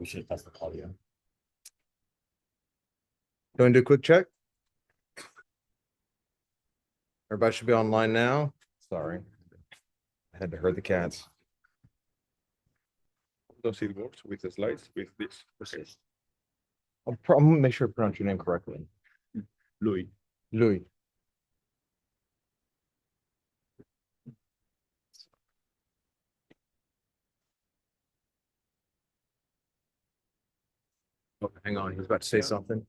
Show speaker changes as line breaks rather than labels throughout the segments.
We should test the audio.
Going to do a quick check. Everybody should be online now. Sorry. I had to herd the cats.
Does it work with the slides with this? Okay.
I'm gonna make sure I pronounce your name correctly.
Louis.
Louis. Oh, hang on, he's about to say something.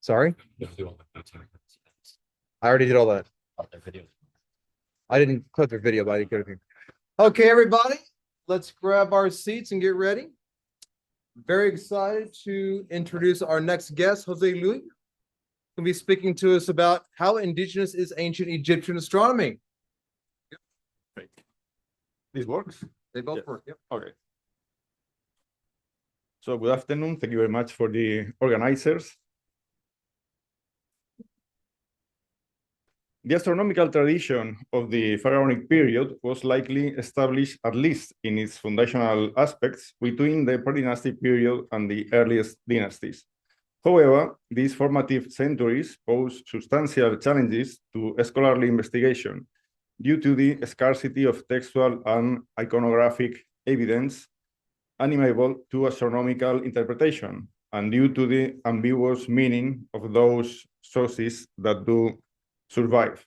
Sorry? I already did all that. I didn't clip their video, but I did go to. Okay, everybody, let's grab our seats and get ready. Very excited to introduce our next guest, Jose Luis. He'll be speaking to us about how indigenous is ancient Egyptian astronomy.
Great. This works?
They both
Yes.
work. Yep.
Okay. So good afternoon. Thank you very much for the organizers. The astronomical tradition of the pharaonic period was likely established, at least in its foundational aspects, between the pre-dynastic period and the earliest dynasties. However, these formative centuries pose substantial challenges to scholarly investigation due to the scarcity of textual and iconographic evidence amenable to astronomical interpretation, and due to the ambiguous meaning of those sources that do survive.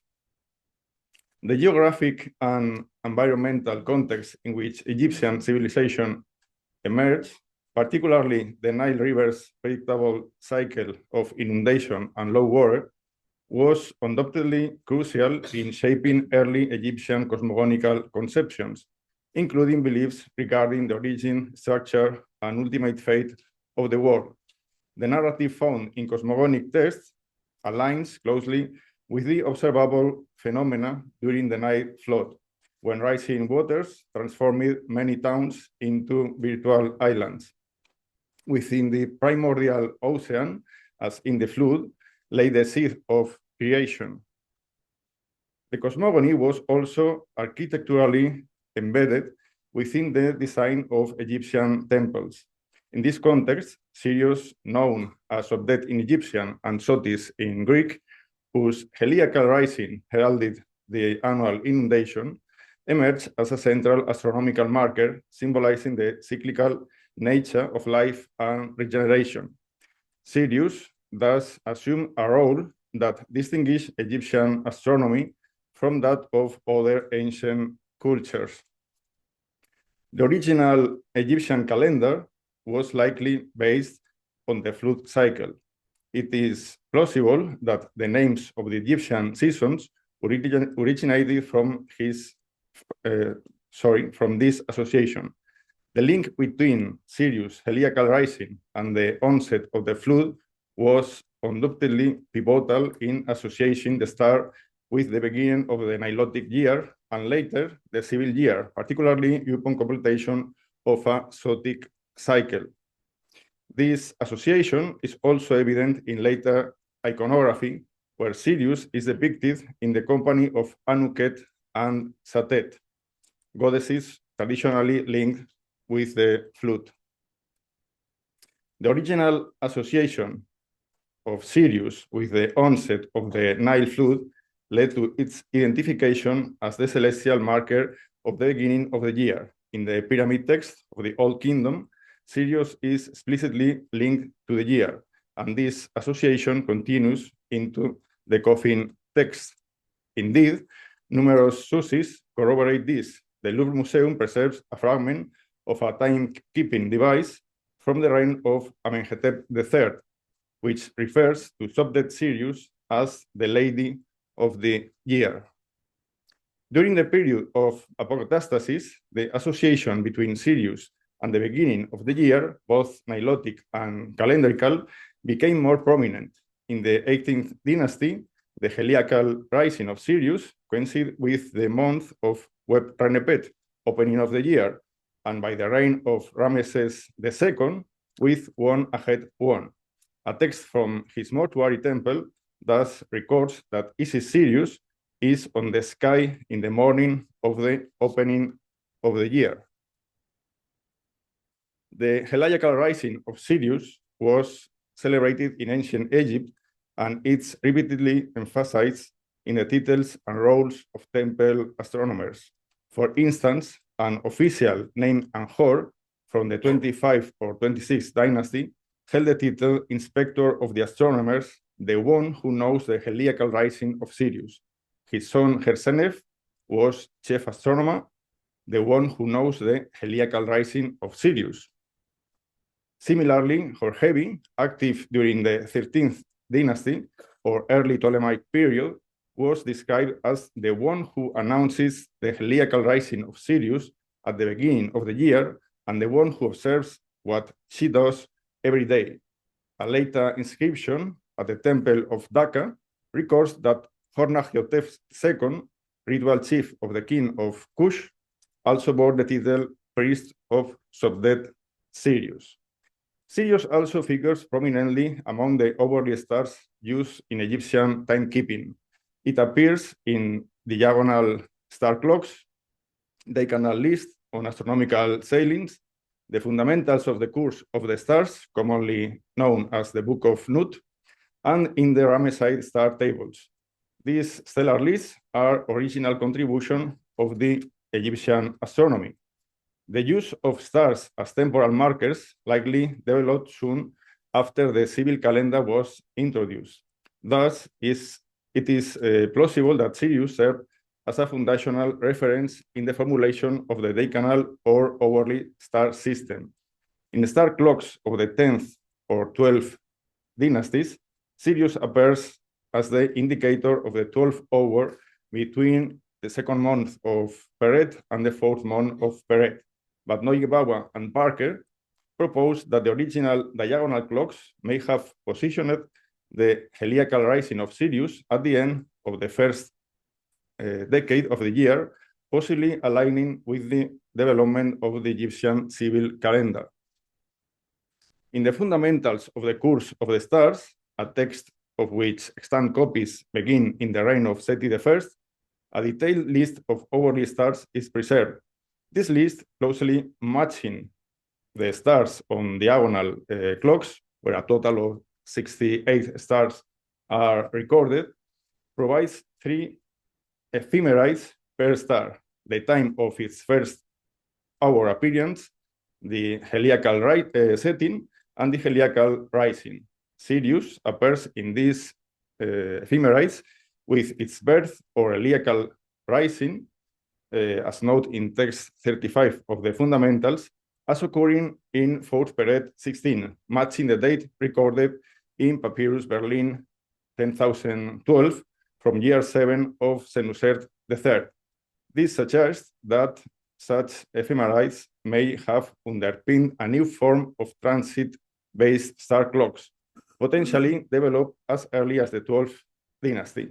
The geographic and environmental context in which Egyptian civilization emerged, particularly the Nile River's predictable cycle of inundation and low water, was undoubtedly crucial in shaping early Egyptian cosmogonical conceptions, including beliefs regarding the origin, structure, and ultimate fate of the world. The narrative found in cosmogonic texts aligns closely with the observable phenomena during the Nile flood, when rising waters transformed many towns into virtual islands. Within the primordial ocean, as in the flood, lay the seed of creation. The cosmogony was also architecturally embedded within the design of Egyptian temples. In this context, Sirius, known as Obdet in Egyptian and Sotis in Greek, whose heliacal rising heralded the annual inundation, emerged as a central astronomical marker symbolizing the cyclical nature of life and regeneration. Sirius thus assumed a role that distinguished Egyptian astronomy from that of other ancient cultures. The original Egyptian calendar was likely based on the flood cycle. It is plausible that the names of the Egyptian seasons originated from this association. The link between Sirius' heliacal rising and the onset of the flood was undoubtedly pivotal in associating the star with the beginning of the Nilotic year and later the civil year, particularly upon completion of a Sotic cycle. This association is also evident in later iconography, where Sirius is depicted in the company of Anuket and Satet, goddesses traditionally linked with the flood. The original association of Sirius with the onset of the Nile flood led to its identification as the celestial marker of the beginning of the year. In the pyramid text of the Old Kingdom, Sirius is explicitly linked to the year, and this association continues into the coffin text. Indeed, numerous sources corroborate this. The Louvre Museum preserves a fragment of a timekeeping device from the reign of Amenhotep III, which refers to Sobdet Sirius as the Lady of the Year. During the period of apokatastasis, the association between Sirius and the beginning of the year, both Nilotic and calendrical, became more prominent. In the 18th dynasty, the heliacal rising of Sirius coincided with the month of Web Renepet, opening of the year, and by the reign of Ramesses II with 1 ahead 1. A text from his mortuary temple thus records that Isis Sirius is on the sky in the morning of the opening of the year. The heliacal rising of Sirius was celebrated in ancient Egypt, and it's repeatedly emphasized in the titles and roles of temple astronomers. For instance, an official named Anhor from the 25th or 26th dynasty held the title Inspector of the Astronomers, the one who knows the heliacal rising of Sirius. His son Hersenef was chief astronomer, the one who knows the heliacal rising of Sirius. Similarly, Horhebi, active during the 13th dynasty or early Ptolemaic period, was described as the one who announces the heliacal rising of Sirius at the beginning of the year and the one who observes what she does every day. A later inscription at the temple of Dhaka records that Hornachiotep II, ritual chief of the king of Kush, also bore the title priest of Sobdet Sirius. Sirius also figures prominently among the hourly stars used in Egyptian timekeeping. It appears in diagonal star clocks, decanal list on astronomical sailings, the fundamentals of the course of the stars, commonly known as the Book of Nut, and in the Ramesside star tables. These stellar lists are original contribution of the Egyptian astronomy. The use of stars as temporal markers likely developed soon after the civil calendar was introduced. Thus, it is plausible that Sirius served as a foundational reference in the formulation of the decanal or hourly star system. In the star clocks of the 10th or 12th dynasties, Sirius appears as the indicator of the 12th hour between the second month of Peret and the fourth month of Peret. But Neugebauer and Parker proposed that the original diagonal clocks may have positioned the heliacal rising of Sirius at the end of the first decade of the year, possibly aligning with the development of the Egyptian civil calendar. In the fundamentals of the course of the stars, a text of which extant copies begin in the reign of Seti I, a detailed list of hourly stars is preserved. This list, closely matching the stars on diagonal clocks, where a total of 68 stars are recorded, provides 3 ephemerides per star: the time of its first hour appearance, the heliacal setting, and the heliacal rising. Sirius appears in these ephemerides with its birth or heliacal rising, as noted in text 35 of the fundamentals, as occurring in 4th Peret 16, matching the date recorded in Papyrus Berlin 10,012 from year 7 of Senusert III. This suggests that such ephemerides may have underpinned a new form of transit-based star clocks, potentially developed as early as the 12th dynasty.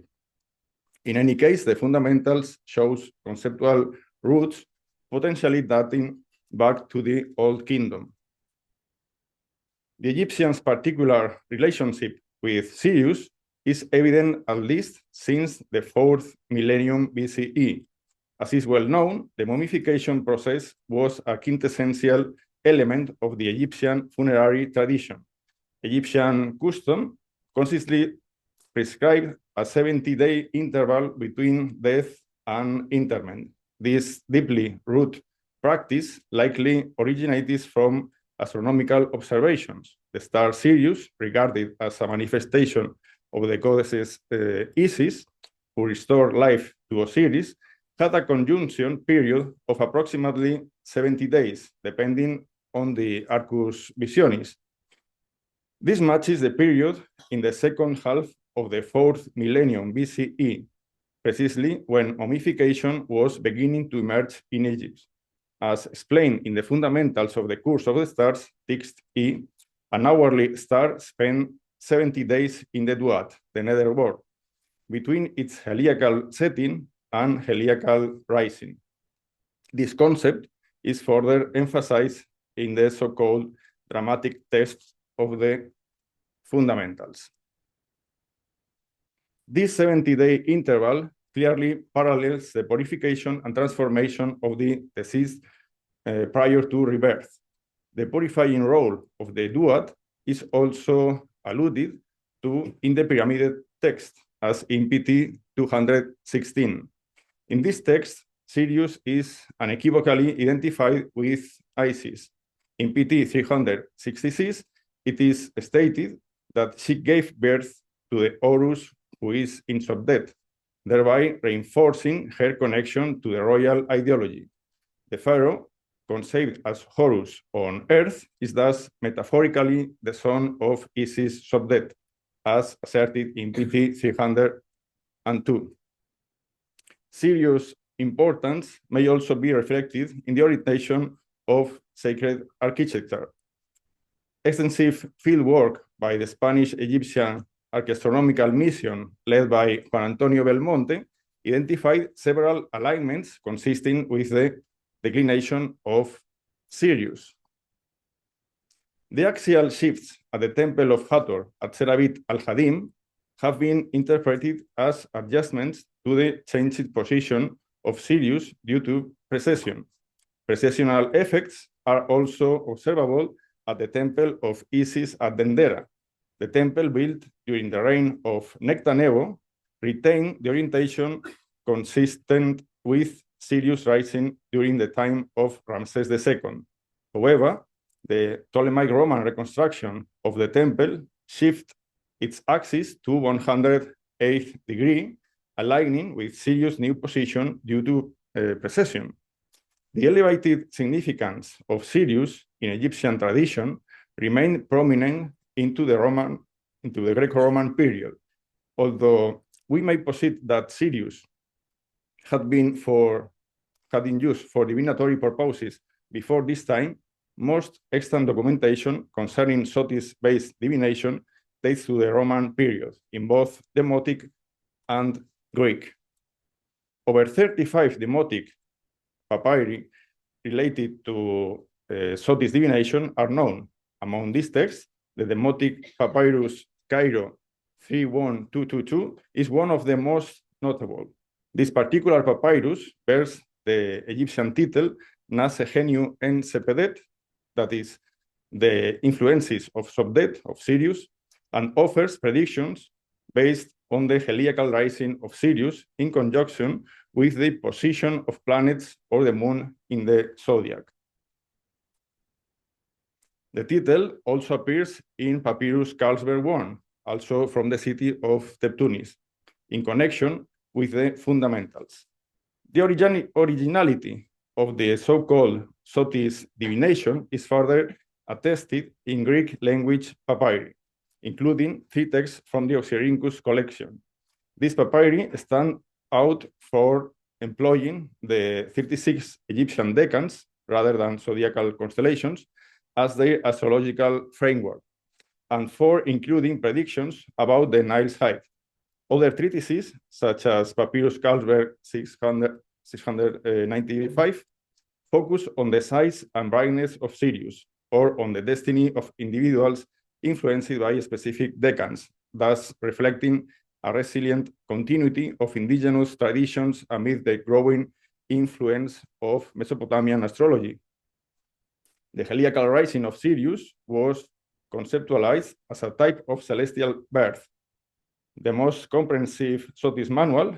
In any case, the fundamentals shows conceptual roots potentially dating back to the Old Kingdom. The Egyptians' particular relationship with Sirius is evident at least since the 4th millennium BCE. As is well known, the mummification process was a quintessential element of the Egyptian funerary tradition. Egyptian custom consistently prescribed a 70-day interval between death and interment. This deeply rooted practice likely originated from astronomical observations. The star Sirius, regarded as a manifestation of the goddess Isis, who restored life to Osiris, had a conjunction period of approximately 70 days, depending on the Arcus Visionis. This matches the period in the second half of the 4th millennium BCE, precisely when mummification was beginning to emerge in Egypt. As explained in the fundamentals of the course of the stars, text E, an hourly star spent 70 days in the Duat, the nether world, between its heliacal setting and heliacal rising. This concept is further emphasized in the so-called dramatic text of the fundamentals. This 70-day interval clearly parallels the purification and transformation of the deceased prior to rebirth. The purifying role of the duat is also alluded to in the pyramided text as in PT 216. In this text, Sirius is unequivocally identified with Isis. In PT 366, it is stated that she gave birth to the Horus who is in Sobdet, thereby reinforcing her connection to the royal ideology. The pharaoh, conceived as Horus on earth, is thus metaphorically the son of Isis Sobdet, as asserted in PT 302. Sirius' importance may also be reflected in the orientation of sacred architecture. Extensive fieldwork by the Spanish-Egyptian Archaeoastronomical Mission, led by Juan Antonio Belmonte, identified several alignments consisting with the declination of Sirius. The axial shifts at the temple of Hathor at Serabit al-Hadim have been interpreted as adjustments to the changed position of Sirius due to precession. Precessional effects are also observable at the temple of Isis at Dendera. The temple built during the reign of Nectanebo retained the orientation consistent with Sirius rising during the time of Ramses II. However, the Ptolemaic Roman reconstruction of the temple shifted its axis to 108th degree, aligning with Sirius' new position due to precession. The elevated significance of Sirius in Egyptian tradition remained prominent into the Greco-Roman period, although we may posit that Sirius had been used for divinatory purposes before this time. Most extant documentation concerning Sotis-based divination dates to the Roman period in both Demotic and Greek. Over 35 Demotic papyri related to Sotis divination are known. Among these texts, the Demotic papyrus Cairo 31222 is one of the most notable. This particular papyrus bears the Egyptian title Nas Geniu en Sepedet, that is, the influences of Sobdet, of Sirius, and offers predictions based on the heliacal rising of Sirius in conjunction with the position of planets or the moon in the zodiac. The title also appears in Papyrus Carlsberg I, also from the city of Tebtunis, in connection with the fundamentals. The originality of the so-called Sotis divination is further attested in Greek language papyri, including 3 texts from the Oxyrhynchus collection. These papyri stand out for employing the 36 Egyptian decans rather than zodiacal constellations as their astrological framework, and for including predictions about the Nile's height. Other treatises, such as Papyrus Carlsberg 695, focus on the size and brightness of Sirius, or on the destiny of individuals influenced by specific decans, thus reflecting a resilient continuity of indigenous traditions amid the growing influence of Mesopotamian astrology. The heliacal rising of Sirius was conceptualized as a type of celestial birth. The most comprehensive Sotis manual,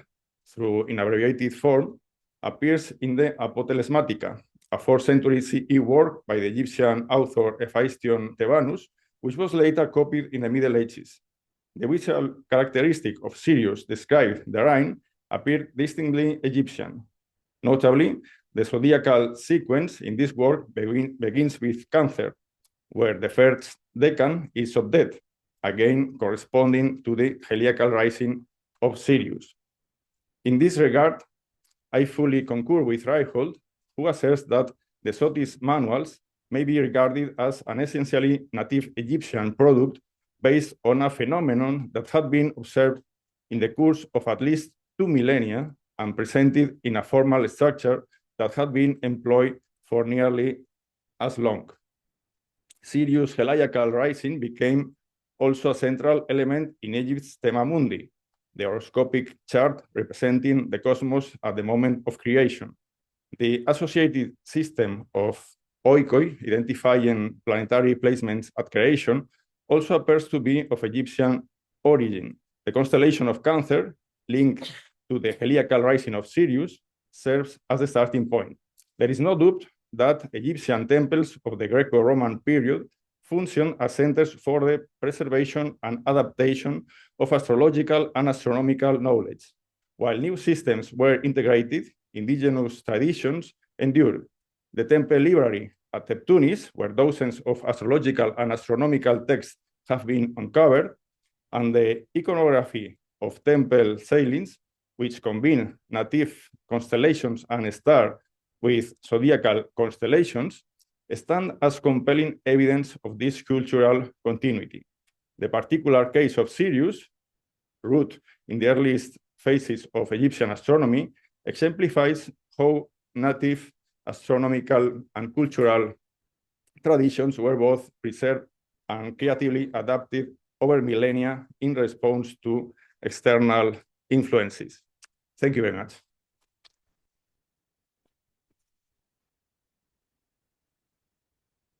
in abbreviated form, appears in the Apotelesmatica, a 4th century CE work by the Egyptian author Hephaestion Thebanus, which was later copied in the Middle Ages. The visual characteristic of Sirius described therein appeared distinctly Egyptian. Notably, the zodiacal sequence in this work begins with Cancer, where the first decan is Sobdet, again corresponding to the heliacal rising of Sirius. In this regard, I fully concur with Reichhold, who asserts that the Sotis manuals may be regarded as an essentially native Egyptian product based on a phenomenon that had been observed in the course of at least 2 millennia and presented in a formal structure that had been employed for nearly as long. Sirius' heliacal rising became also a central element in Egypt's Thema Mundi, the horoscopic chart representing the cosmos at the moment of creation. The associated system of oikoi, identifying planetary placements at creation, also appears to be of Egyptian origin. The constellation of Cancer, linked to the heliacal rising of Sirius, serves as the starting point. There is no doubt that Egyptian temples of the Greco-Roman period function as centers for the preservation and adaptation of astrological and astronomical knowledge. While new systems were integrated, indigenous traditions endured. The temple library at Tunis, where dozens of astrological and astronomical texts have been uncovered, and the iconography of temple ceilings, which combine native constellations and stars with zodiacal constellations, stand as compelling evidence of this cultural continuity. The particular case of Sirius, root in the earliest phases of Egyptian astronomy, exemplifies how native astronomical and cultural traditions were both preserved and creatively adapted over millennia in response to external influences. Thank you very much.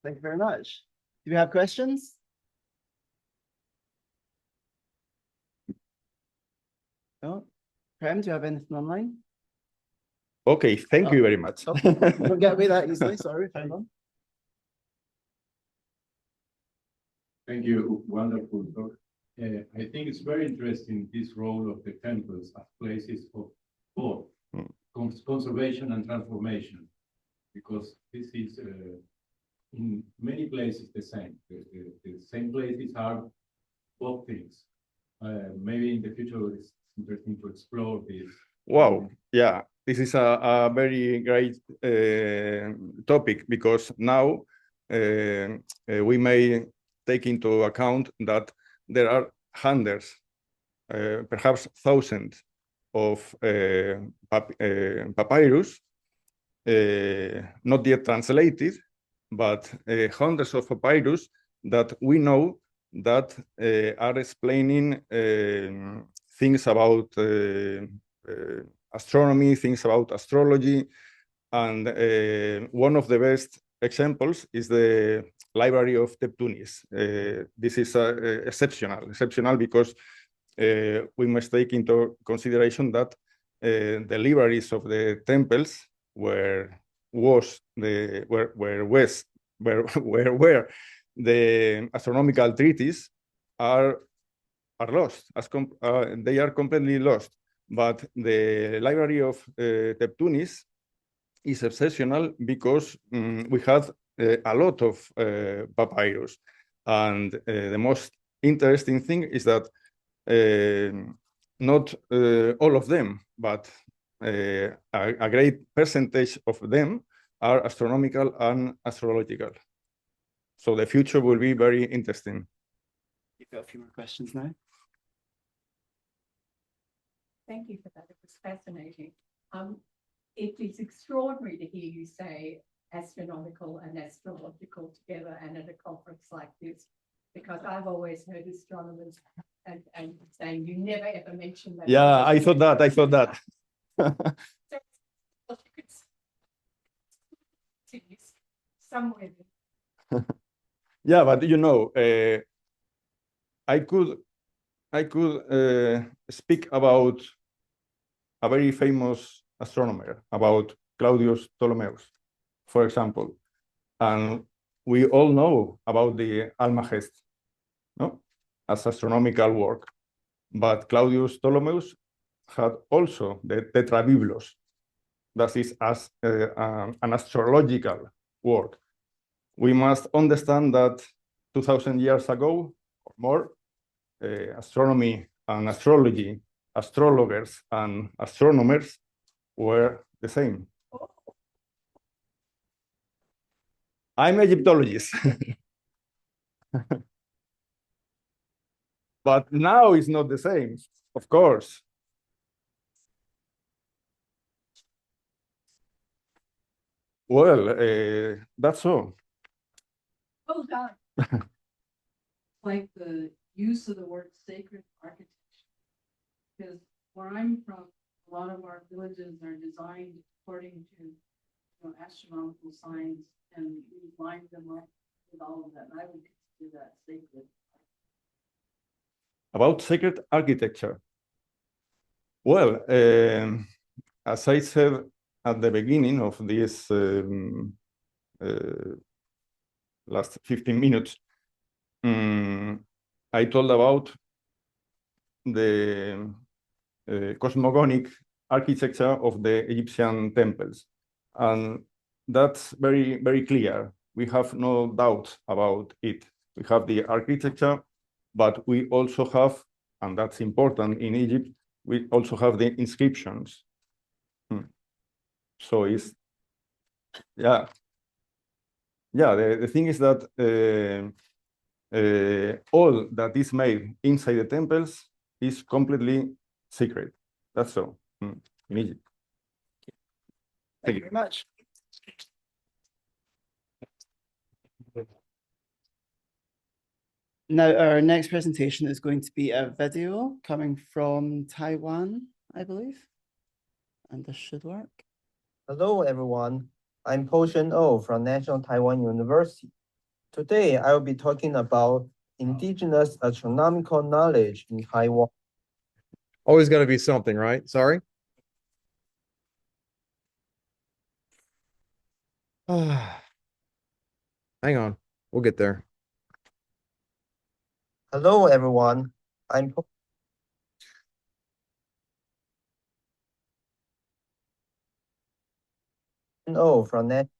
Thank you very much. Do we have questions? No? Prem, do you have anything online?
Okay, thank you very much.
Oh, don't get away that easily, sorry. Hold on.
Thank you. Wonderful talk. I think it's very interesting, this role of the temples as places of both conservation and transformation, because this is in many places the same. The same places are both things. Maybe in the future it's interesting to explore this.
Wow, yeah, this is a very great topic, because now we may take into account that there are hundreds, perhaps thousands of papyrus, not yet translated, but hundreds of papyrus that we know that are explaining things about astronomy, things about astrology. And one of the best examples is the library of Tunis. This is exceptional because we must take into consideration that the libraries of the temples where the astronomical treatises are lost. They are completely lost. But the library of Tunis is exceptional because we had a lot of papyrus. And the most interesting thing is that not all of them, but a great percentage of them are astronomical and astrological. So the future will be very interesting.
You've got a few more questions now.
Thank you for that. It was fascinating. It is extraordinary to hear you say astronomical and astrological together and at a conference like this, because I've always heard astronomers and saying you never ever mention that.
Yeah, I thought that.
Somewhere.
Yeah, but you know, I could speak about a very famous astronomer, about Claudius Ptolemaeus, for example. And we all know about the Almagest, no, as astronomical work. But Claudius Ptolemaeus had also the Tetrabiblos, that is as an astrological work. We must understand that 2,000 years ago or more, astronomy and astrology, astrologers and astronomers were the same. I'm Egyptologist. But now it's not the same, of course. Well, that's all.
Well done. Like the use of the word sacred architecture. Because where I'm from, a lot of our villages are designed according to astronomical signs and we line them up with all of that. I would consider that sacred.
About sacred architecture. Well, as I said at the beginning of this last 15 minutes, I told about the cosmogonic architecture of the Egyptian temples. And that's very, very clear. We have no doubt about it. We have the architecture, but we also have, and that's important in Egypt, we also have the inscriptions. So it's, yeah. Yeah, the thing is that all that is made inside the temples is completely secret. That's so in Egypt.
Thank you very much. Now, our next presentation is going to be a video coming from Taiwan, I believe. And this should work.
Hello, everyone. I'm Po Shen Oh from National Taiwan University. Today, I will be talking about indigenous astronomical knowledge in Taiwan.
Always got to be something, right? Sorry. Hang on, we'll get there.
Hello, everyone. I'm Po Shen Oh from National.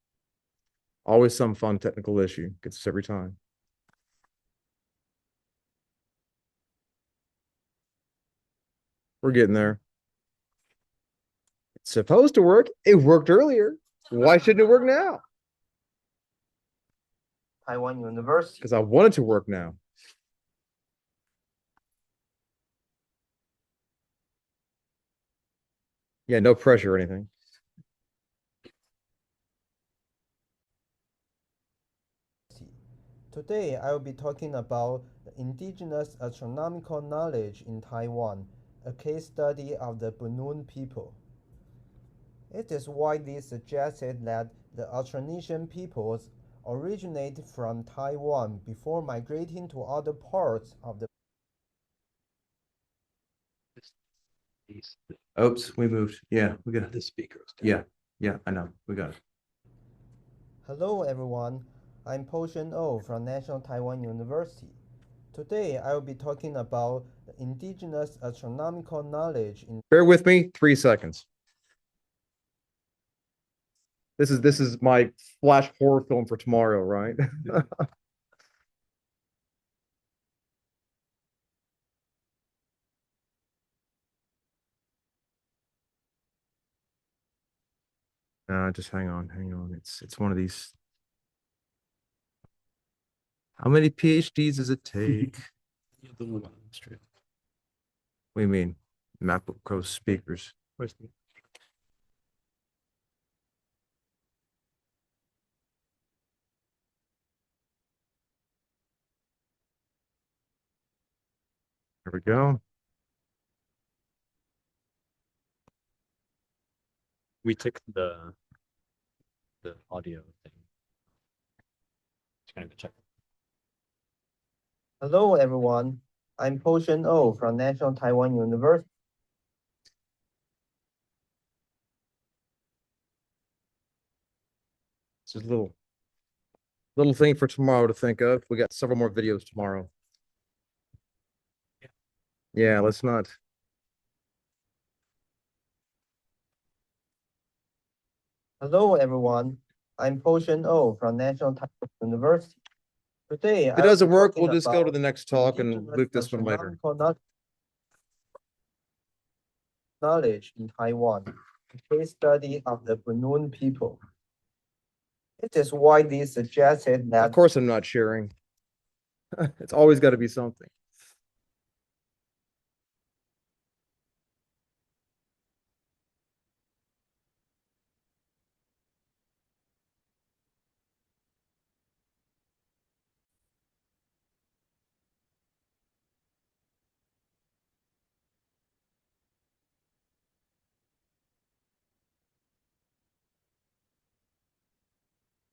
Always some fun technical issue. Gets us every time. We're getting there. It's supposed to work. It worked earlier. Why shouldn't it work now?
Taiwan University.
Because I want it to work now. Yeah, no pressure or anything.
Today, I will be talking about the indigenous astronomical knowledge in Taiwan, a case study of the Bunun people. It is widely suggested that the Austronesian peoples originated from Taiwan before migrating to other parts of the.
Oops, we moved. Yeah, we got the speakers. Yeah, I know. We got it.
Hello, everyone. I'm Po Shen Oh from National Taiwan University. Today, I will be talking about the indigenous astronomical knowledge in.
Bear with me 3 seconds. This is my flash horror film for tomorrow, right? Just hang on. It's one of these. How many PhDs does it take? What do you mean? MacBook Pro speakers. There we go.
We took the audio thing. Just gonna go check.
Hello, everyone. I'm Po Shen Oh from National Taiwan University.
It's just a little thing for tomorrow to think of. We got several more videos tomorrow. Yeah, let's not.
Hello, everyone. I'm Po Shen Oh from National Taiwan University. Today,
If it doesn't work, we'll just go to the next talk and loop this one later.
Knowledge in Taiwan, a case study of the Bunun people. It is widely suggested
Of
that.
course, I'm not sharing. It's always got to be something.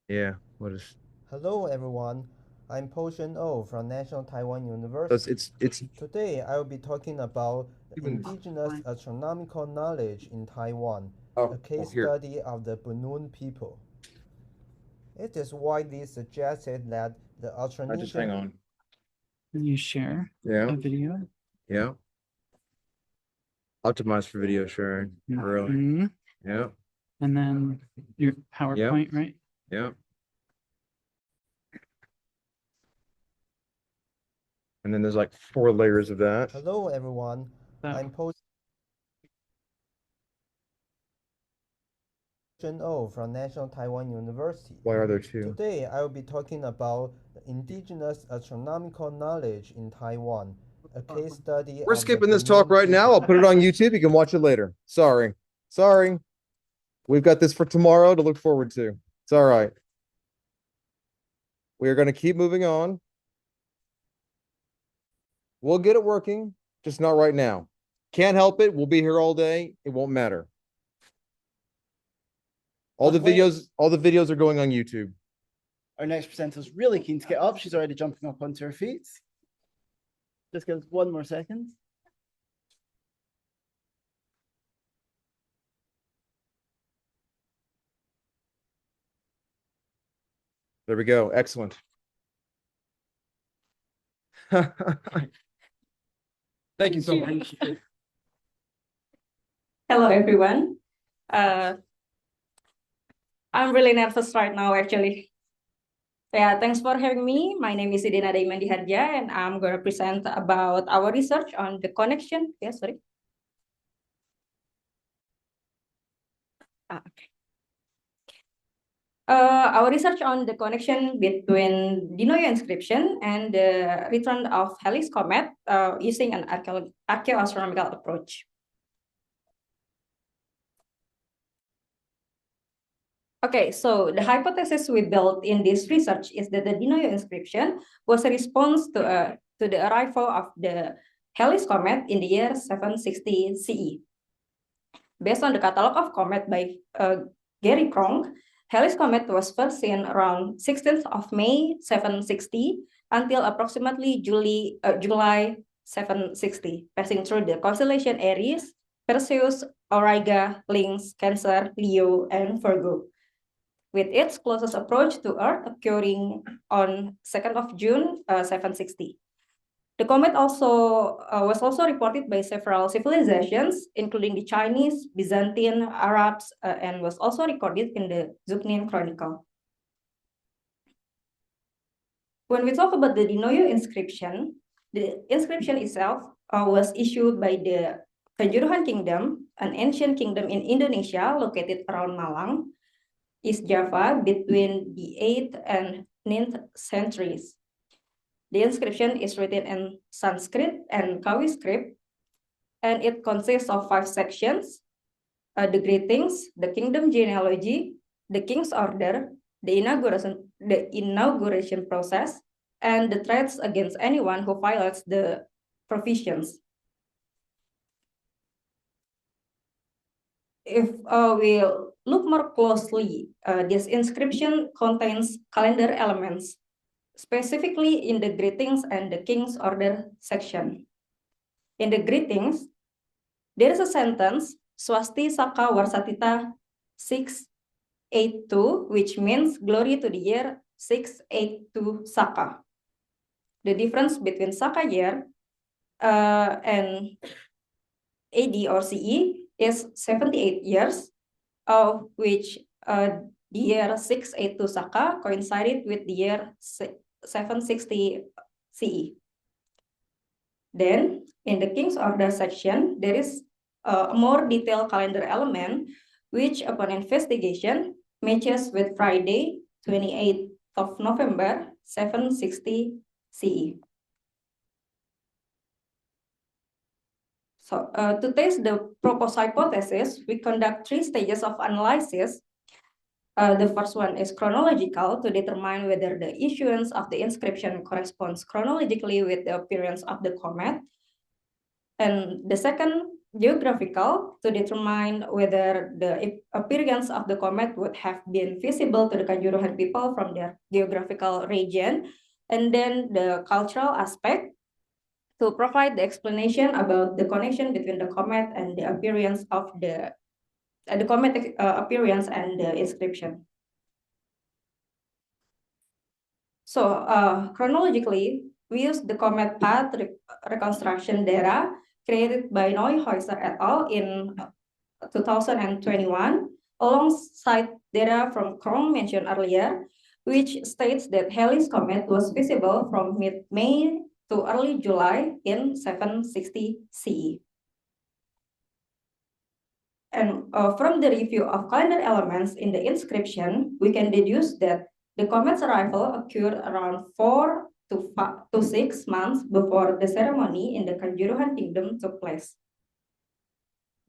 Yeah, what is,
Hello everyone, I'm Potion O from National Taiwan University.
it's
Today I will be talking about the
Even-
indigenous astronomical knowledge in Taiwan,
oh,
a case
here.
study of the Bunun people. It is widely suggested that the
I just hang
Austronesian
on.
Can you share
Yeah,
a video?
yeah. Optimized for video sharing, really.
Mhm.
Yeah,
And then your PowerPoint, right?
yeah. And then there's like 4 layers of that.
Hello everyone,
That-
I'm Potion O from National Taiwan University.
Why are there 2?
Today I will be talking about the indigenous astronomical knowledge in Taiwan, a case study
We're
of the
skipping this talk
Bunun
right now. I'll
people.
put it on YouTube. You can watch it later. Sorry. We've got this for tomorrow to look forward to. It's all right. We are going to keep moving on. We'll get it working, just not right now. Can't help it. We'll be here all day. It won't matter. All the videos are going on YouTube.
Our next presenter is really keen to get up. She's already jumping up onto her feet. Just give us 1 more second.
There we go. Excellent. Thank you so much.
Hello, everyone. I'm really nervous right now, actually. Yeah, thanks for having me. My name is Idina Daimandi Harja, and I'm going to present about our research on the connection. Yeah, sorry. Okay. Our research on the connection between Dinoyo inscription and the return of Halley's comet using an archaeoastronomical approach. Okay, so the hypothesis we built in this research is that the Dinoyo inscription was a response to the arrival of the Halley's comet in the year 760 CE. Based on the catalog of comet by Gary Kronk, Halley's comet was first seen around 16th of May 760 until approximately July 760, passing through the constellation Aries, Perseus, Auriga, Lynx, Cancer, Leo, and Virgo, with its closest approach to Earth occurring on 2nd of June 760. The comet also was also reported by several civilizations, including the Chinese, Byzantine, Arabs, and was also recorded in the Zugnin Chronicle. When we talk about the Dinoyo inscription, the inscription itself was issued by the Kanjuruhan Kingdom, an ancient kingdom in Indonesia located around Malang, East Java, between the 8th and 9th centuries. The inscription is written in Sanskrit and Kawi script, and it consists of 5 sections: the greetings, the kingdom genealogy, the king's order, the inauguration process, and the threats against anyone who violates the provisions. If we look more closely, this inscription contains calendar elements, specifically in the greetings and the king's order section. In the greetings, there is a sentence, Swasti Saka Warsatita 682, which means glory to the year 682 Saka. The difference between Saka year and AD or CE is 78 years, of which the year 682 Saka coincided with the year 760 CE. Then, in the King's Order section, there is a more detailed calendar element, which upon investigation matches with Friday, 28th of November, 760 CE. So, to test the proposed hypothesis, we conduct 3 stages of analysis. The first one is chronological, to determine whether the issuance of the inscription corresponds chronologically with the appearance of the comet. And the second geographical to determine whether the appearance of the comet would have been visible to the Kanjuruhan people from their geographical region, and then the cultural aspect to provide the explanation about the connection between the comet and the appearance of the comet appearance and the inscription. So chronologically, we use the comet path reconstruction data created by Neuhäuser et al. In 2021, alongside data from Krong mentioned earlier, which states that Halley's comet was visible from mid-May to early July in 760 CE. And from the review of calendar elements in the inscription, we can deduce that the comet's arrival occurred around 4 to 6 months before the ceremony in the Kanjuruhan Kingdom took place.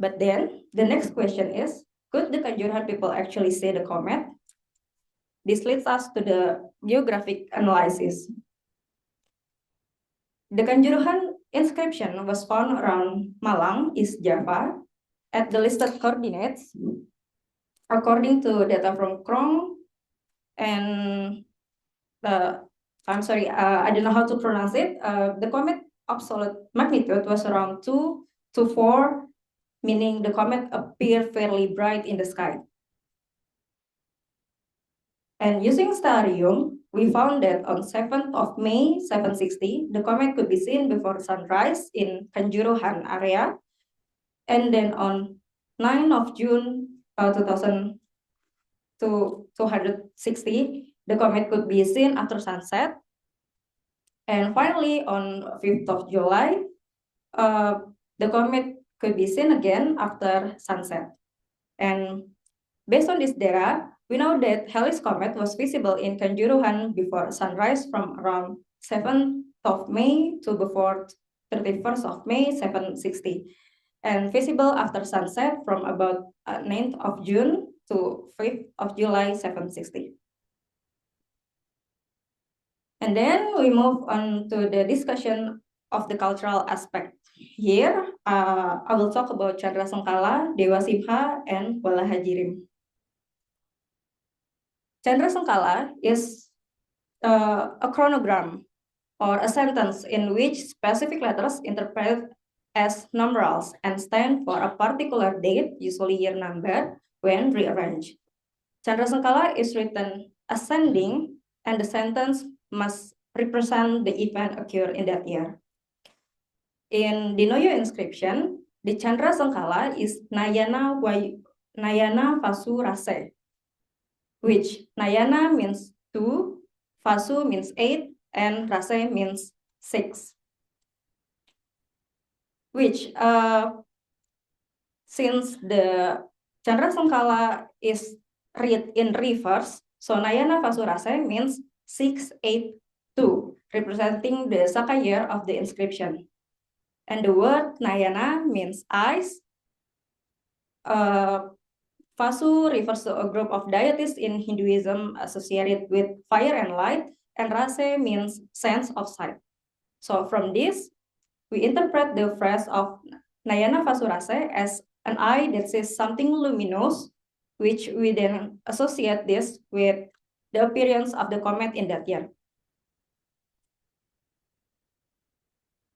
But then the next question is, could the Kanjuruhan people actually see the comet? This leads us to the geographic analysis. The Kanjuruhan inscription was found around Malang, East Java, at the listed coordinates. According to data from Krong, and I'm sorry, I don't know how to pronounce it. The comet absolute magnitude was around 2 to 4, meaning the comet appeared fairly bright in the sky. And using stellarium, we found that on 7th of May 760, the comet could be seen before sunrise in Kanjuruhan area. And then on 9th of June 260, the comet could be seen after sunset. And finally, on 5th of July, the comet could be seen again after sunset. And based on this data, we know that Halley's comet was visible in Kanjuruhan before sunrise from around 7th of May to before 31st of May 760, and visible after sunset from about 9th of June to 5th of July 760. And then we move on to the discussion of the cultural aspect. Here, I will talk about Chandra Sengkala, Dewa Simha, and Wala Hajirim. Chandra Sengkala is a chronogram or a sentence in which specific letters interpreted as numerals and stand for a particular date, usually year number, when rearranged. Chandra Sengkala is written ascending, and the sentence must represent the event occurred in that year. In Dinoyo inscription, the Chandra Sengkala is Nayana Vasu Rase, which Nayana means 2, Vasu means 8, and Rase means 6. Which, since the Chandra Sengkala is read in reverse, so Nayana Vasu Rase means 682, representing the Saka year of the inscription. And the word Nayana means eyes. Vasu refers to a group of deities in Hinduism associated with fire and light, and Rase means sense of sight. So from this, we interpret the phrase of Nayana Vasu Rase as an eye that sees something luminous, which we then associate this with the appearance of the comet in that year.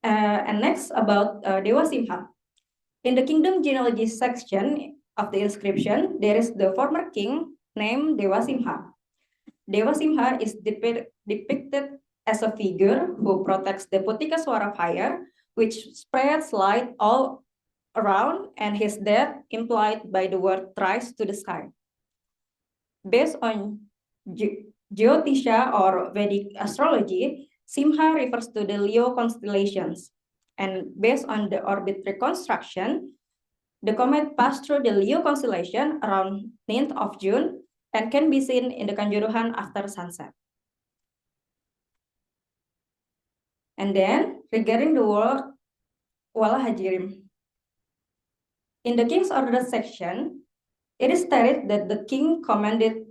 And next about Dewa Simha. In the kingdom genealogy section of the inscription, there is the former king named Dewa Simha. Dewa Simha is depicted as a figure who protects the Putikaswara fire, which spreads light all around, and his death implied by the word thrice to the sky. Based on Jyotisha or Vedic astrology, Simha refers to the Leo constellations. And based on the orbit reconstruction, the comet passed through the Leo constellation around 9th of June and can be seen in the Kanjuruhan after sunset. And then, regarding the word Wala Hajirim. In the King's Order section, it is stated that the king commanded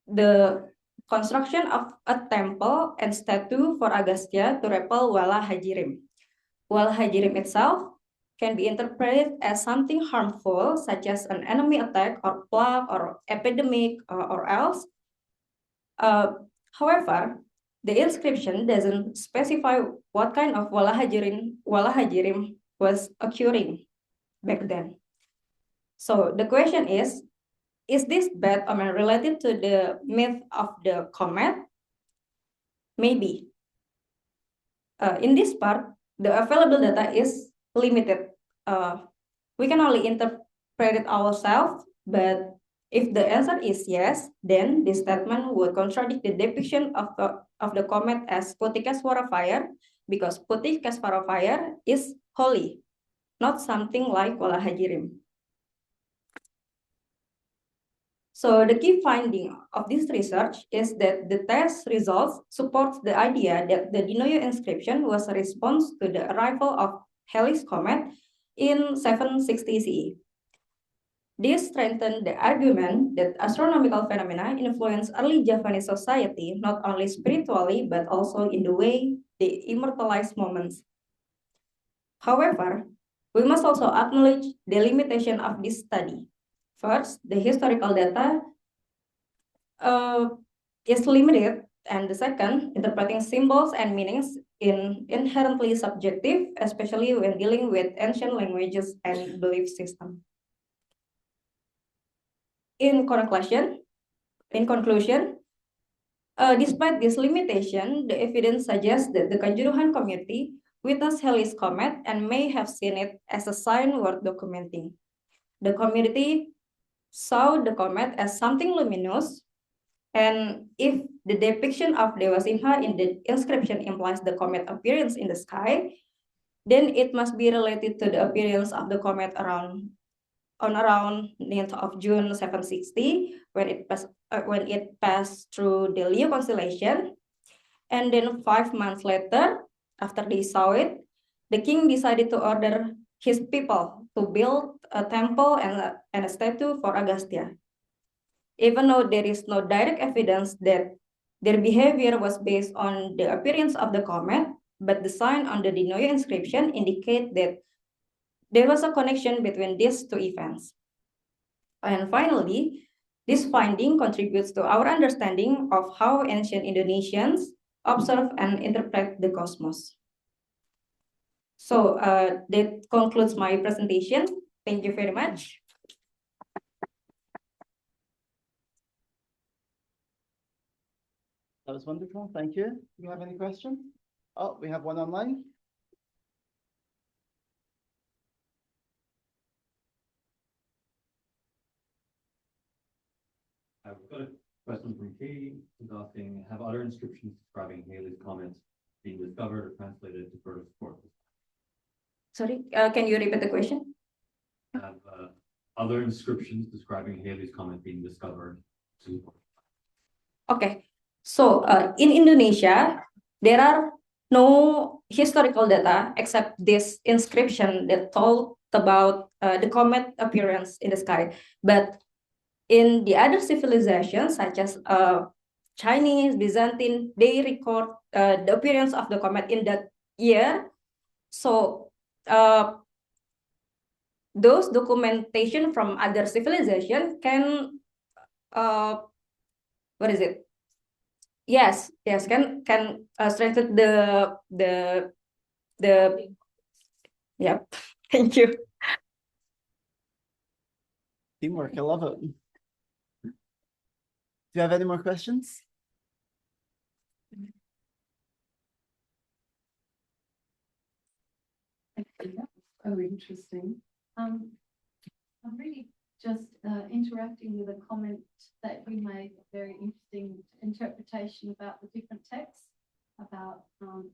the construction of a temple and statue for Agastya to repel Wala Hajirim. Wala Hajirim itself can be interpreted as something harmful, such as an enemy attack or plague or epidemic or else. However, the inscription doesn't specify what kind of walahajirim was occurring back then. So the question is this bad omen related to the myth of the comet? Maybe. In this part, the available data is limited. We can only interpret it ourselves, but if the answer is yes, then this statement would contradict the depiction of the comet as Putikaswara fire, because Putikaswara fire is holy, not something like Walahajirim. So the key finding of this research is that the test results support the idea that the Dinoyo inscription was a response to the arrival of Halley's comet in 760 CE. This strengthened the argument that astronomical phenomena influence early Javanese society not only spiritually but also in the way they immortalize moments. However, we must also acknowledge the limitation of this study. First, the historical data is limited, and the second, interpreting symbols and meanings is inherently subjective, especially when dealing with ancient languages and belief systems. In conclusion, despite this limitation, the evidence suggests that the Kanjuruhan community witnessed Halley's comet and may have seen it as a sign worth documenting. The community saw the comet as something luminous, and if the depiction of Dewa Simha in the inscription implies the comet appearance in the sky, then it must be related to the appearance of the comet around 9th of June 760 when it passed through the Leo constellation, and then 5 months later, after they saw it, the king decided to order his people to build a temple and a statue for Agastya. Even though there is no direct evidence that their behavior was based on the appearance of the comet, but the sign on the Dinoyo inscription indicate that there was a connection between these two events. And finally, this finding contributes to our understanding of how ancient Indonesians observe and interpret the cosmos. So that concludes my presentation. Thank you very much.
That was wonderful. Thank you. Do you have any questions? Oh, we have one online.
I've got a question from Katie, who's asking, have other inscriptions describing Halley's comet been discovered or translated to further support this?
Sorry, can you repeat the question?
Have other inscriptions describing Halley's comet being discovered to support?
Okay, so in Indonesia, there are no historical data except this inscription that told about the comet appearance in the sky. But in the other civilizations, such as Chinese, Byzantine, they record the appearance of the comet in that year. So those documentation from other civilization can what is it? Yes, can strengthen the yeah. Thank you.
Teamwork, I love it. Do you have any more questions?
Actually, that was so interesting. I'm really just interacting with a comment that you made, a very interesting interpretation about the different texts, about,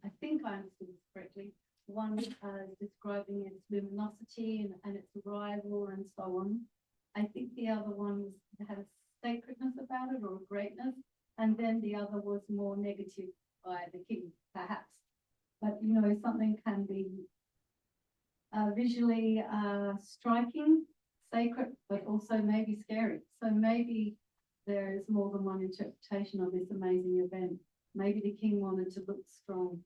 I think I understood this correctly, one describing its luminosity and its arrival and so on. I think the other one had a sacredness about it or a greatness, and then the other was more negative by the king, perhaps. But, you know, something can be visually striking, sacred, but also maybe scary. So maybe there is more than one interpretation of this amazing event. Maybe the king wanted to look strong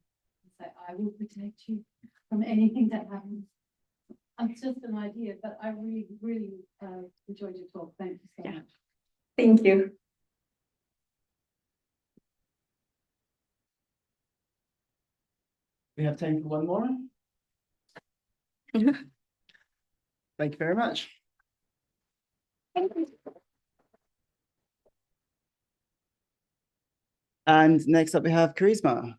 and say, I will protect you from anything that happens. It's just an idea, but I really, really enjoyed your talk. Thank you so much.
Thank you.
We have time for one more. Thank you very much.
Thank you.
And next up, we have Charisma.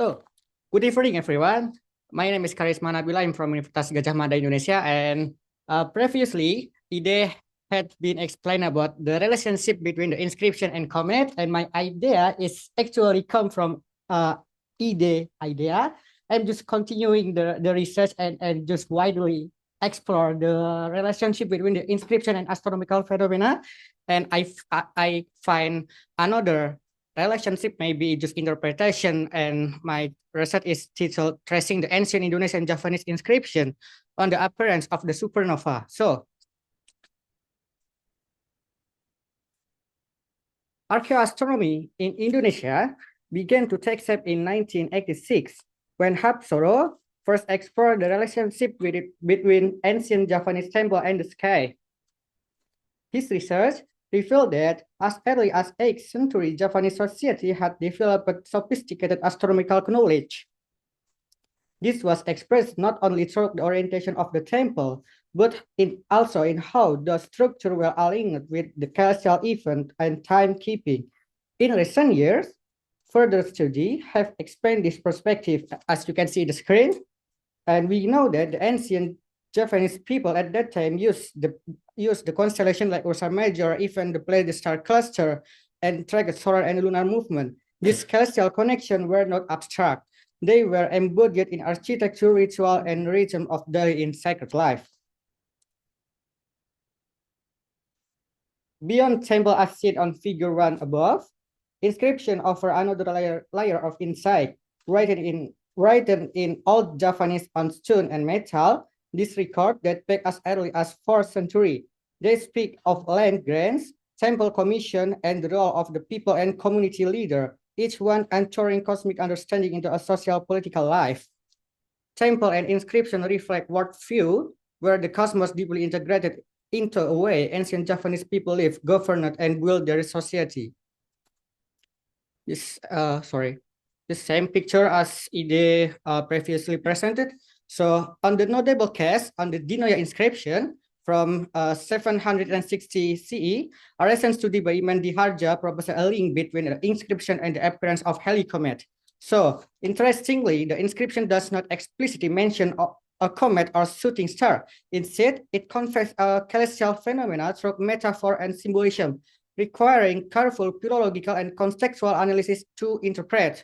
Oh, good evening, everyone. My name is Karisma Nabila. I'm from Universitas Gajah Mada, Indonesia. And previously, IDE had been explained about the relationship between the inscription and comet. And my idea is actually come from IDE idea. I'm just continuing the research and just widely explore the relationship between the inscription and astronomical phenomena. And I find another relationship may be just interpretation, and my research is titled Tracing the Ancient Indonesian Javanese Inscription on the Appearance of the Supernova. So, archaeoastronomy in Indonesia began to take shape in 1986 when Hapsoro first explored the relationship between ancient Javanese temple and the sky. His research revealed that as early as 8th century, Javanese society had developed sophisticated astronomical knowledge. This was expressed not only through the orientation of the temple, but also in how the structure were aligned with the celestial event and timekeeping. In recent years, further study have expanded this perspective, as you can see the screen, and we know that the ancient Javanese people at that time used the constellation like Ursa Major, even the planet star cluster, and track the solar and lunar movement. These celestial connections were not abstract. They were embodied in architecture, ritual, and rhythm of daily in sacred life. Beyond temple as seen on figure 1 above, inscription offer another layer of insight, written in old Javanese on stone and metal. This record that back as early as 4th century. They speak of land grants, temple commission, and the role of the people and community leader, each one entering cosmic understanding into a social political life. Temple and inscription reflect worldview, where the cosmos deeply integrated into a way ancient Javanese people live, governed, and build their society. The same picture as IDE previously presented. So on the notable case, on the Dinoya inscription from 760 CE, a recent study by Iman Diharja proposed a link between the inscription and the appearance of helicomet. So interestingly, the inscription does not explicitly mention a comet or shooting star. Instead, it conveys a celestial phenomena through metaphor and symbolism, requiring careful philological and contextual analysis to interpret.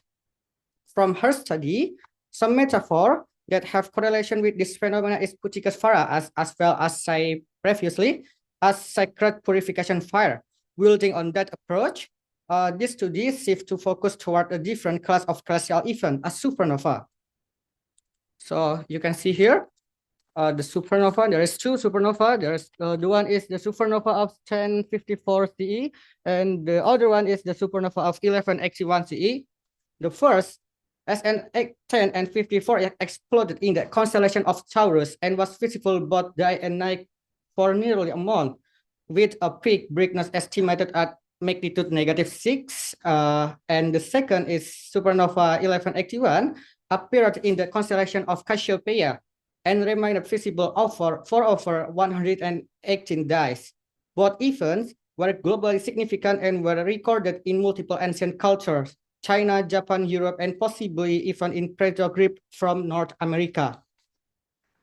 From her study, some metaphor that have correlation with this phenomena is Putikasvara, as well as I previously, as sacred purification fire. Building on that approach, this study shifts to focus toward a different class of celestial event, a supernova. So you can see here, the supernova, there is 2 supernova. There's the one is the supernova of 1054 CE, and the other one is the supernova of 1181 CE. The first, SN 10 and 54 exploded in the constellation of Taurus and was visible both day and night for nearly a month, with a peak brightness estimated at magnitude -6. And the second is supernova 1181, appeared in the constellation of Cassiopeia and remained visible for over 118 days. Both events were globally significant and were recorded in multiple ancient cultures: China, Japan, Europe, and possibly even in Petroglyph from North America.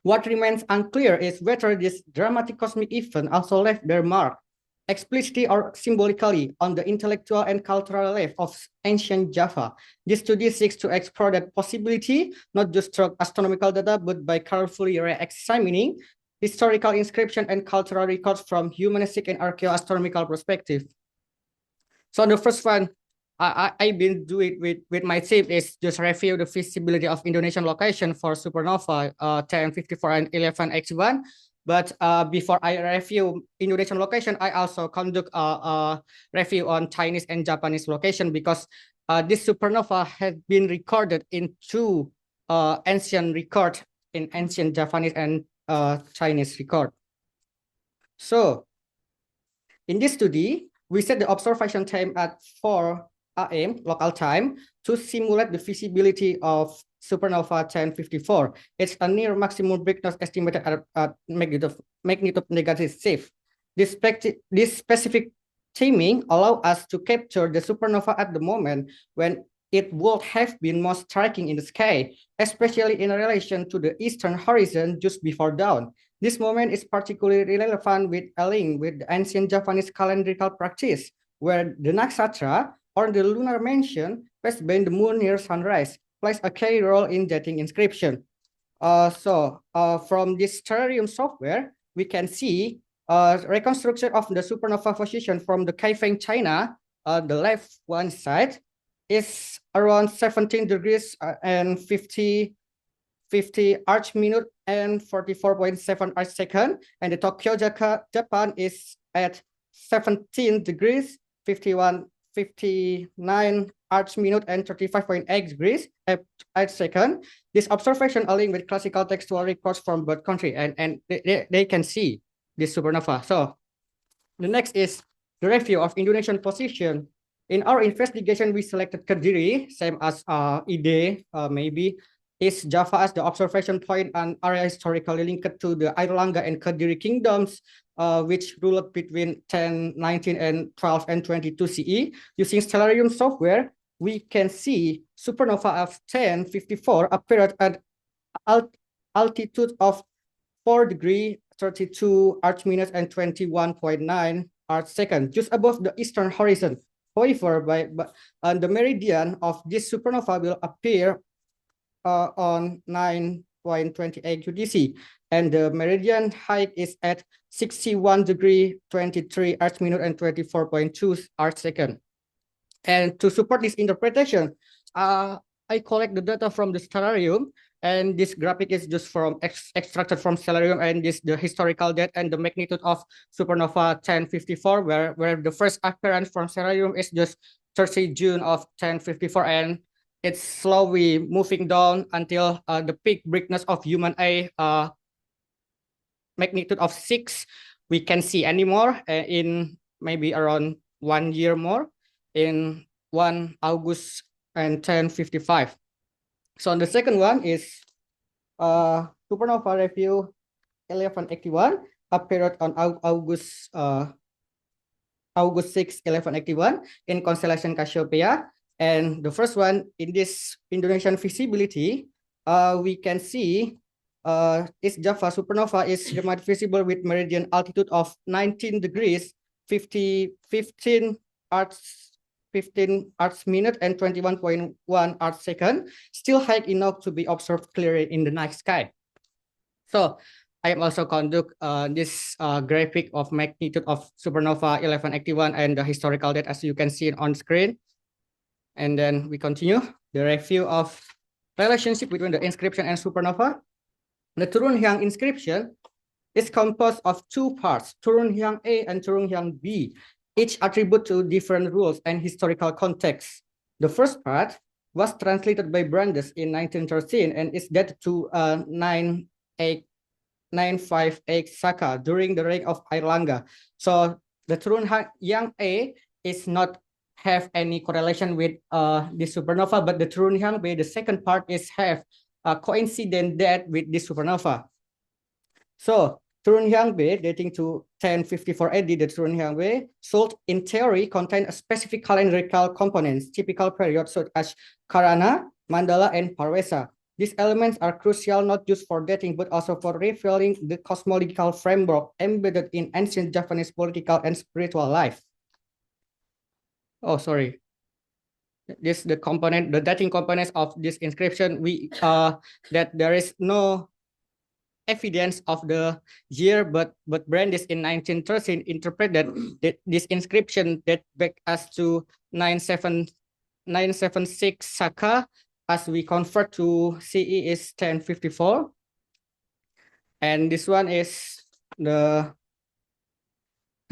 What remains unclear is whether this dramatic cosmic event also left their mark, explicitly or symbolically, on the intellectual and cultural life of ancient Java. This study seeks to explore that possibility, not just through astronomical data, but by carefully re-examining historical inscription and cultural records from humanistic and archaeoastronomical perspective. So the first one, I've been doing with my team is just review the feasibility of Indonesian location for supernova 1054 and 1181. But before I review Indonesian location, I also conduct a review on Chinese and Japanese location, because this supernova has been recorded in two ancient records, in ancient Japanese and Chinese record. So in this study, we set the observation time at 4 AM local time to simulate the feasibility of supernova 1054. It's a near maximum brightness estimated at magnitude -6. This specific timing allow us to capture the supernova at the moment when it would have been most striking in the sky, especially in relation to the eastern horizon just before dawn. This moment is particularly relevant with a link with the ancient Japanese calendrical practice, where the nakshatra, or the lunar mansion, passed by the moon near sunrise, plays a key role in dating inscription. From this terrarium software, we can see reconstruction of the supernova position from the Kaifeng, China. The left one side is around 17 degrees and 50 arc minute and 44.7 arc second, and the Tokyo, Japan is at 17 degrees 59 arc minute and 35.8 degrees arc second. This observation align with classical textual records from both country, and they can see this supernova. So the next is the review of Indonesian position. In our investigation, we selected Kediri, same as IDE, maybe East Java as the observation point, and area historically linked to the Airlangga and Kediri kingdoms, which ruled between 1019 and 12 and 22 CE. Using Stellarium software, we can see supernova of 1054 appeared at altitude of 4 degree 32 arc minutes and 21.9 arc second, just above the eastern horizon. However, the meridian of this supernova will appear on 9.28 UTC, and the meridian height is at 61 degree 23 arc minute and 24.2 arc second. And to support this interpretation, I collect the data from the Stellarium, and this graphic is just from extracted from Stellarium, and this the historical date and the magnitude of supernova 1054, where the first appearance from Stellarium is just 30 June of 1054, and it's slowly moving down until the peak brightness of human eye magnitude of 6 we can see anymore in maybe around 1 year more in 1 August and 1055. So the second one is supernova review 1181 appeared on August 6, 1181 in constellation Cassiopeia. And the first one in this Indonesian feasibility, we can see East Java supernova is remote visible with meridian altitude of 19 degrees 15 arc minute and 21.1 arc second, still high enough to be observed clearly in the night sky. So I am also conduct this graphic of magnitude of supernova 1181 and the historical date, as you can see on screen. And then we continue the review of relationship between the inscription and supernova. The Turun Hyang inscription is composed of two parts, Turun Hyang A and Turun Hyang B, each attribute to different rules and historical context. The first part was translated by Brandes in 1913 and is dated to 958 Saka during the reign of Airlangga. So the Turun Hyang A is not have any correlation with this supernova, but the Turun Hyang B, the second part, is have a coincident date with this supernova. So Turun Hyang B, dating to 1054 AD, the Turun Hyang B should in theory contain a specific calendrical components, typical periods such as Karana, Mandala, and Parwesa. These elements are crucial not just for dating, but also for revealing the cosmological framework embedded in ancient Japanese political and spiritual life. Oh, sorry. This the component, the dating components of this inscription. We that there is no evidence of the year, but Brandes in 1913 interpreted that this inscription that back us to 973 976 Saka, as we convert to CE is 1054. And this one is to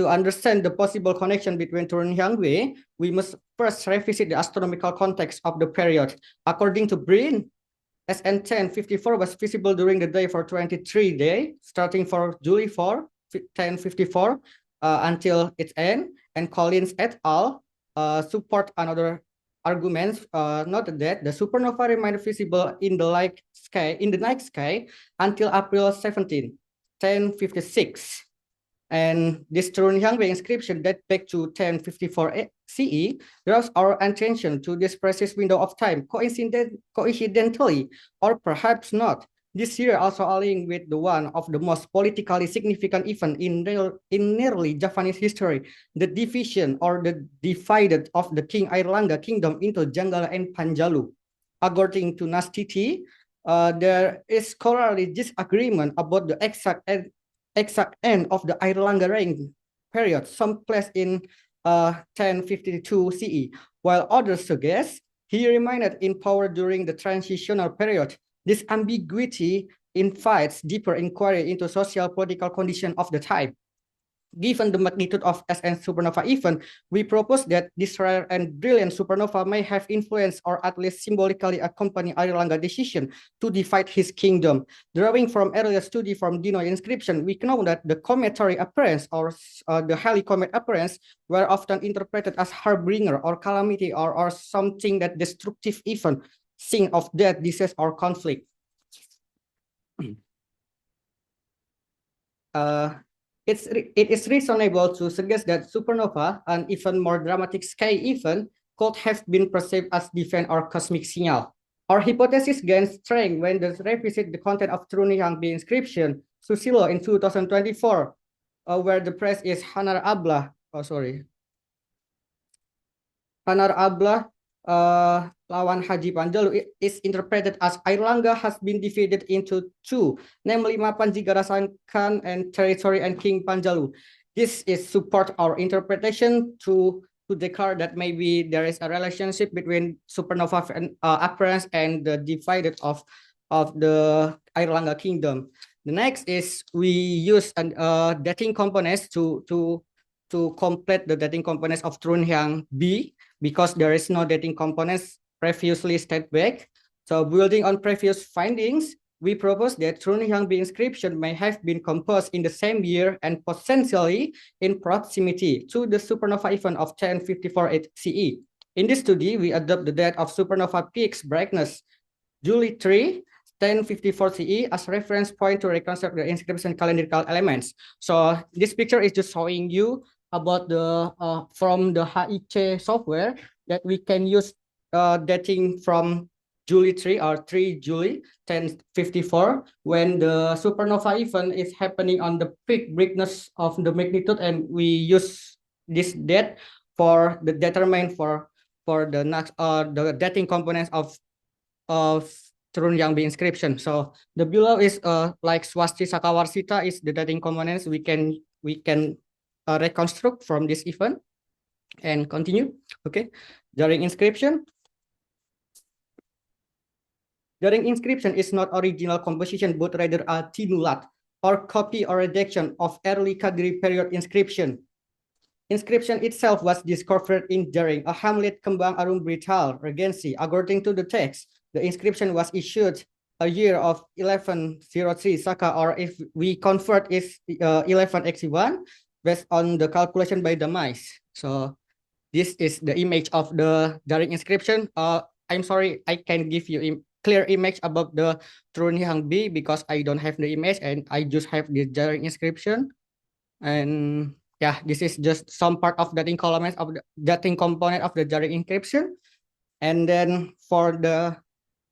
understand the possible connection between Turunhyangwe, we must first revisit the astronomical context of the period. According to Breen, SN 1054 was visible during the day for 23 days, starting for July 4, 1054, until its end. And Collins et al. Support another arguments, noted that the supernova remained visible in the night sky until April 17, 1056. And this Turunhyangwe inscription dates back to 1054 CE, draws our attention to this precise window of time. Coincidentally, or perhaps not, this year also aligning with the one of the most politically significant event in nearly Japanese history, the division or the divided of the King Airlangga kingdom into Janggala and Panjalu. According to Nastiti, there is scholarly disagreement about the exact end of the Airlangga reign period, some place in 1052 CE, while others suggest he remained in power during the transitional period. This ambiguity invites deeper inquiry into social political condition of the time. Given the magnitude of SN supernova event, we propose that this rare and brilliant supernova may have influenced or at least symbolically accompanied Airlangga decision to divide his kingdom. Drawing from earlier study from Dinoy inscription, we know that the cometary appearance or the Halley comet appearance were often interpreted as harbinger or calamity or something that destructive event, sign of death, disease, or conflict. It is reasonable to suggest that supernova, an even more dramatic sky event, could have been perceived as divine or cosmic signal. Our hypothesis gains strength when they revisit the content of Turunhyangwe inscription, Susilo in 2024, where the press is Hanar Ablah. Hanar Ablah lawan Haji Panjalu is interpreted as Airlangga has been divided into two, namely Mapanjigarasankan and Territory and King Panjalu. This is support our interpretation to declare that maybe there is a relationship between supernova appearance and the divided of the Airlangga kingdom. The next is we use dating components to complete the dating components of Turunhyangwe, because there is no dating components previously stated back. So building on previous findings, we propose that Turunhyangwe inscription may have been composed in the same year and potentially in proximity to the supernova event of 1054 CE. In this study, we adopt the date of supernova peaks brightness, July 3, 1054 CE as reference point to reconstruct the inscription calendrical elements. So this picture is just showing you about the from the HIC software that we can use dating from July 3 or 3 July 1054 when the supernova event is happening on the peak brightness of the magnitude, and we use this date for the determine for the next the dating components of Turunhyangwe inscription. So the below is like Swasti Sakawarsita is the dating components we can reconstruct from this event and continue. Okay, during inscription. During inscription is not original composition, but rather a tinulat or copy or redaction of early Kadiri period inscription. Inscription itself was discovered in during a hamlet Kembang Arum Brital, Regency. According to the text, the inscription was issued a year of 1103 Saka, or if we convert is 1161, based on the calculation by the mice. So this is the image of the daring inscription. I'm sorry, I can give you a clear image about the Turunhyangwe because I don't have the image and I just have the daring inscription. And yeah, this is just some part of dating columns of the dating component of the daring inscription. And then for the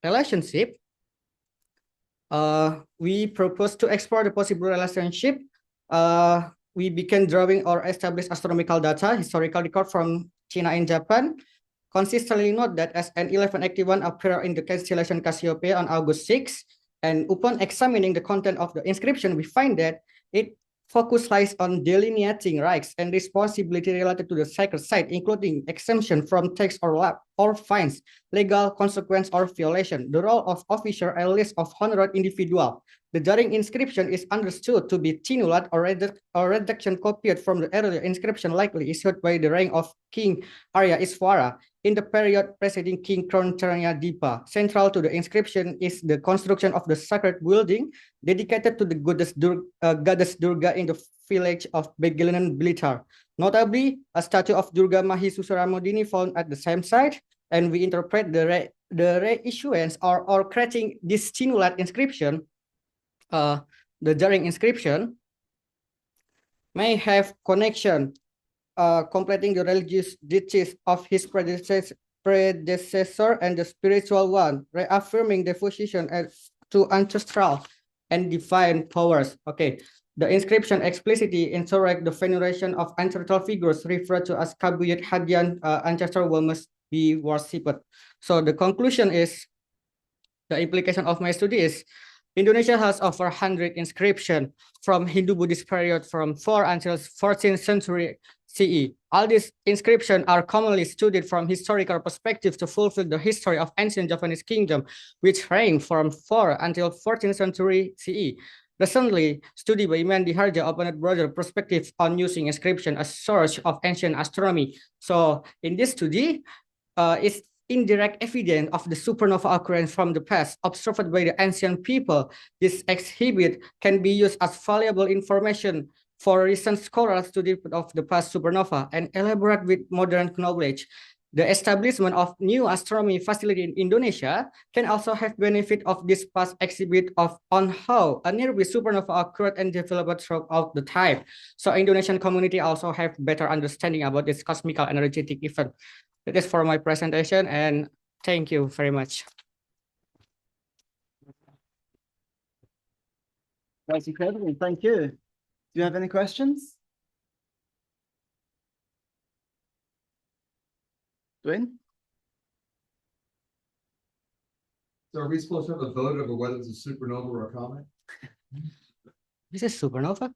relationship, we propose to explore the possible relationship. We began drawing or establish astronomical data, historical record from China and Japan. Consistently note that SN 1181 appeared in the constellation Cassiopeia on August 6, and upon examining the content of the inscription, we find that it focus lies on delineating rights and responsibility related to the sacred site, including exemption from tax or fines, legal consequence or violation, the role of officer, and list of honored individual. The jarring inscription is understood to be tinulat or reduction copied from the earlier inscription likely issued by the reign of King Archaeoastronomy in the period preceding King Dipa. Central to the inscription is the construction of the sacred building dedicated to the goddess Durga in the village of Begilinan, Blitar. Notably, a statue of Durga Mahi Susaramodini found at the same site, and we interpret the reissuance or creating this tinulat inscription, the jarring inscription, may have connection completing the religious duties of his predecessor and the spiritual one, reaffirming devotion to ancestral and divine powers. Okay, the inscription explicitly insurrect the veneration of ancestral figures referred to as Kabuyut Hadian, ancestral will must be worshipped. So the conclusion is, the implication of my study is, Indonesia has over 100 inscriptions from Hindu-Buddhist period from 4 until 14th century CE. All these inscriptions are commonly studied from historical perspective to fulfill the history of ancient Japanese kingdom, which reigned from 4 until 14th century CE. Recently, study by Iman Diharja opened broader perspective on using inscription as source of ancient astronomy. So in this study, it's indirect evidence of the supernova occurrence from the past observed by the ancient people. This exhibit can be used as valuable information for recent scholars to study of the past supernova and elaborate with modern knowledge. The establishment of new astronomy facility in Indonesia can also have benefit of this past exhibit on how a nearby supernova occurred and developed throughout the time. So Indonesian community also have better understanding about this cosmical energetic event. That is for my presentation, and thank you very much.
That's incredible. Thank you. Do you have any questions? Dwayne?
So are we supposed to have a vote over whether it's a supernova or a comet?
This is supernova?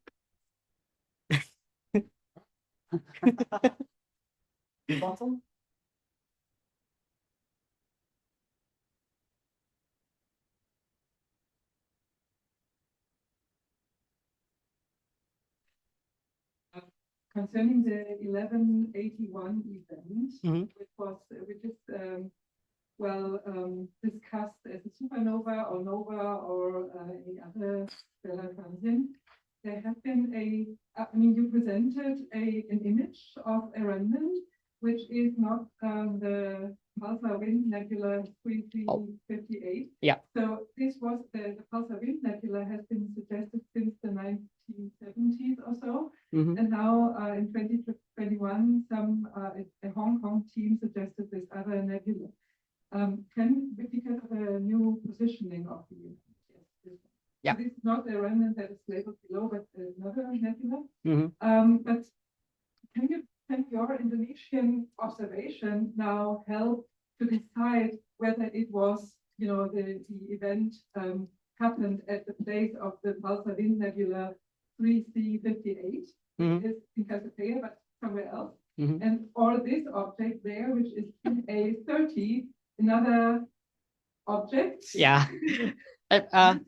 Bottom?
Concerning the 1181 event, which is discussed as a supernova or nova or any other stellar transient, there have been you presented an image of a remnant, which is not the pulsar wind nebula 3358.
Yeah.
So this was the pulsar wind nebula has been suggested since the 1970s or so. And now in 2021, a Hong Kong team suggested this other nebula. Because of a new positioning of the unit.
Yeah.
So this is not a remnant that is labeled below, but another nebula. But can your Indonesian observation now help to decide whether it was, the event happened at the place of the pulsar wind nebula 3C58, which is in Cassiopeia, but somewhere else, or this object there, which is in A30, another object.
Yeah.
Can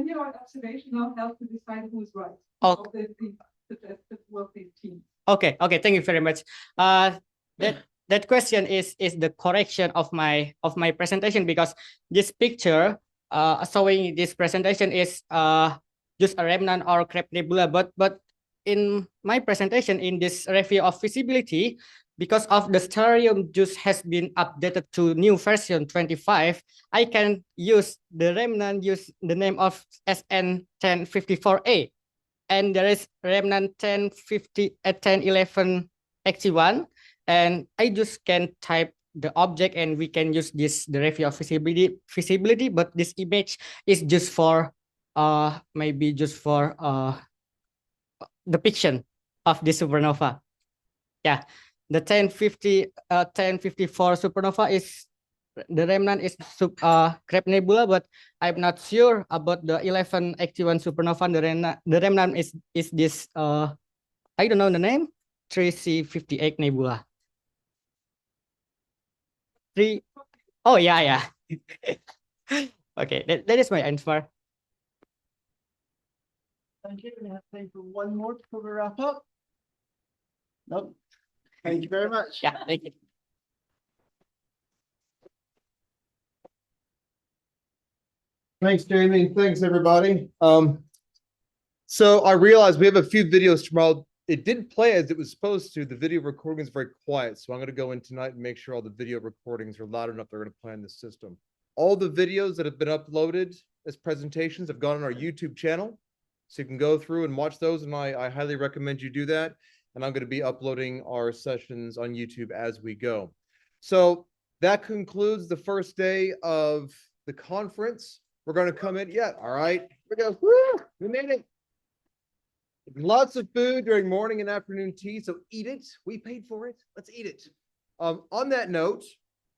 your observation now help to decide who's right?
Okay.
Of the suggested of these teams?
Okay. Thank you very much. That question is the correction of my presentation, because this picture showing this presentation is just a remnant or crepe nebula, but in my presentation in this review of visibility, because of the stellarium just has been updated to new version 25, I can use the remnant, use the name of SN1054A, and there is remnant 1011 XT1, and I just can type the object and we can use the review of visibility, but this image is just for maybe just for depiction of the supernova. Yeah. The 1054 supernova is the remnant is Crab Nebula, but I'm not sure about the 1181 supernova. The remnant is this I don't know the name, 3C58 nebula. Oh yeah. Okay, that is my answer.
Thank you. We have time for one more before we wrap up. Nope. Thank you very much.
Yeah, thank you.
Thanks, Jamie. Thanks, everybody. So I realized we have a few videos tomorrow. It didn't play as it was supposed to. The video recording is very quiet. So I'm going to go in tonight and make sure all the video recordings are loud enough they're going to play in the system. All the videos that have been uploaded as presentations have gone on our YouTube channel. So you can go through and watch those. And I highly recommend you do that. And I'm going to be uploading our sessions on YouTube as we go. So that concludes the first day of the conference. We're going to come in. Yeah. All right. Here we go. Woo! We made it. Lots of food during morning and afternoon tea. So eat it. We paid for it. Let's eat it. On that note,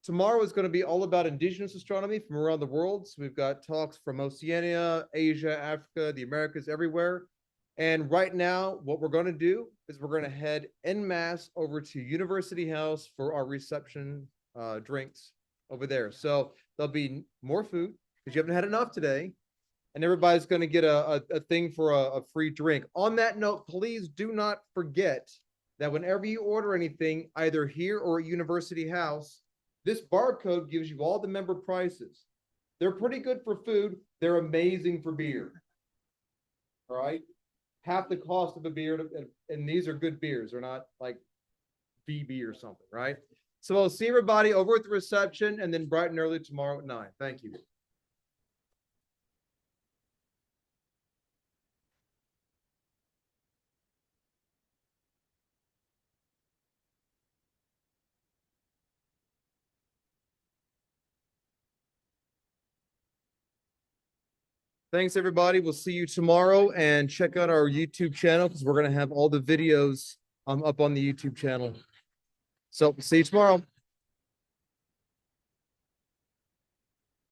tomorrow is going to be all about indigenous astronomy from around the world. So we've got talks from Oceania, Asia, Africa, the Americas, everywhere. And right now, what we're going to do is we're going to head en masse over to University House for our reception drinks over there. So there'll be more food because you haven't had enough today. And everybody's going to get a thing for a free drink. On that note, please do not forget that whenever you order anything, either here or at University House, this barcode gives you all the member prices. They're pretty good for food. They're amazing for beer. All right. Half the cost of a beer, and these are good beers. They're not like BB or something, right? So I'll see everybody over at the reception and then bright and early tomorrow at 9. Thank you. Thanks, everybody. We'll see you tomorrow, and check out our YouTube channel because we're going to have all the videos up on the YouTube channel. So see you tomorrow.